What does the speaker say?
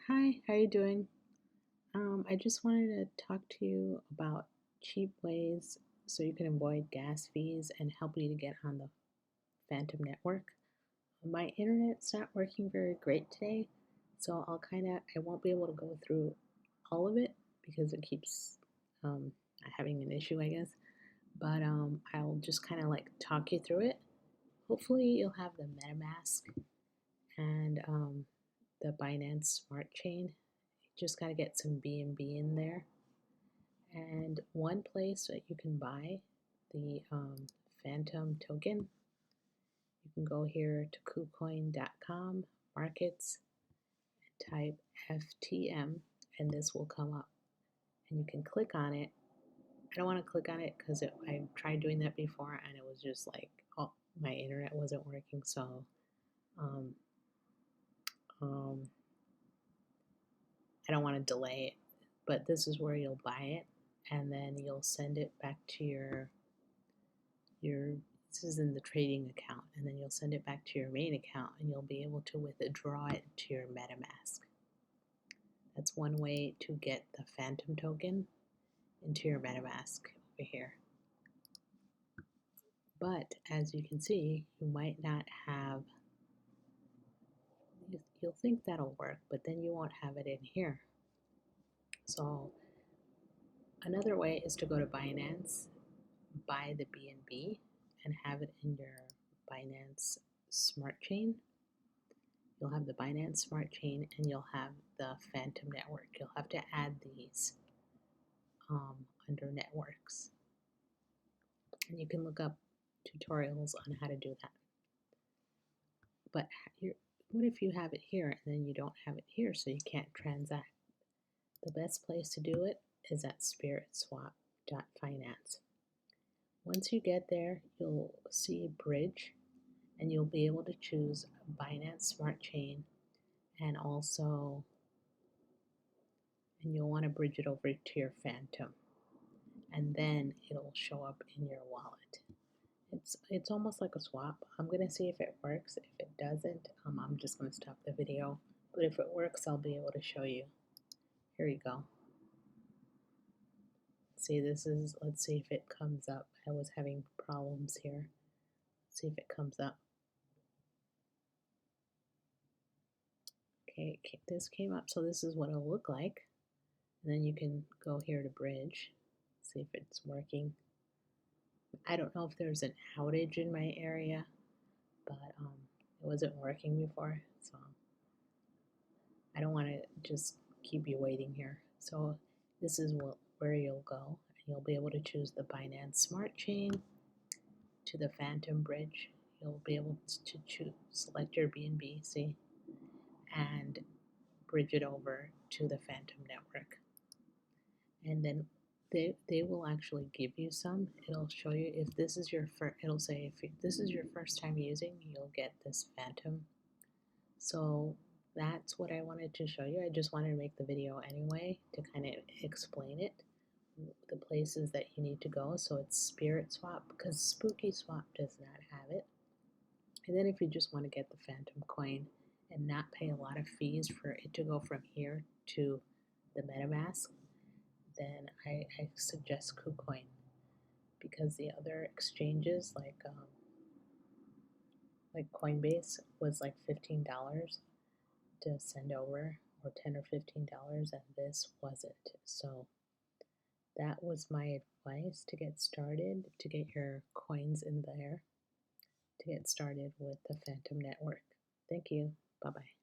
Hi, how you doing? I just wanted to talk to you about cheap ways so you can avoid gas fees and help you to get on the Phantom network. My internet's not working very great today, so I won't be able to go through all of it because it keeps um, having an issue, I guess. But I'll just kind of like talk you through it. Hopefully, you'll have the Metamask and the Binance Smart Chain. Just got to get some BNB in there. And one place that you can buy the Fantom token, you can go here to KuCoin.com, markets, and type FTM, and this will come up. And you can click on it. I don't want to click on it because I tried doing that before and it was just like, oh, my internet wasn't working. So um, um, I don't want to delay it. But this is where you'll buy it and then you'll send it back to your this is in the trading account, and then you'll send it back to your main account and you'll be able to withdraw it to your MetaMask. That's one way to get the Fantom token into your MetaMask over here. But as you can see, you might not have, you'll think that'll work, but then you won't have it in here. So another way is to go to Binance, buy the BNB, and have it in your Binance Smart Chain. You'll have the Binance Smart Chain and you'll have the Fantom network. You'll have to add these under networks. And you can look up tutorials on how to do that. But what if you have it here and then you don't have it here, so you can't transact? The best place to do it is at spiritswap.finance. Once you get there, you'll see bridge and you'll be able to choose Binance Smart Chain and you'll want to bridge it over to your Fantom, and then it'll show up in your wallet. It's almost like a swap. I'm gonna see if it works. If it doesn't, I'm just gonna stop the video. But if it works, I'll be able to show you. Here you go. See, let's see if it comes up. I was having problems here. Let's see if it comes up. Okay, this came up, so this is what it'll look like. And then you can go here to bridge, see if it's working. I don't know if there's an outage in my area, but it wasn't working before, so I don't want to just keep you waiting here. So this is where you'll go, and you'll be able to choose the Binance Smart Chain to the Fantom bridge. You'll be able to select your BNB, see, and bridge it over to the Fantom network. And then they will actually give you some. It'll show you if this is your first, it'll say if this is your first time using, you'll get this Fantom. So that's what I wanted to show you. I just wanted to make the video anyway to kind of explain it, the places that you need to go. So it's Spirit Swap because Spooky Swap does not have it. And then if you just want to get the Fantom coin and not pay a lot of fees for it to go from here to the MetaMask, then I suggest KuCoin, because the other exchanges like Coinbase was like $15 to send over, or $10 or $15, and this wasn't. So that was my advice to get started, to get your coins in there, to get started with the Fantom network. Thank you. Bye bye.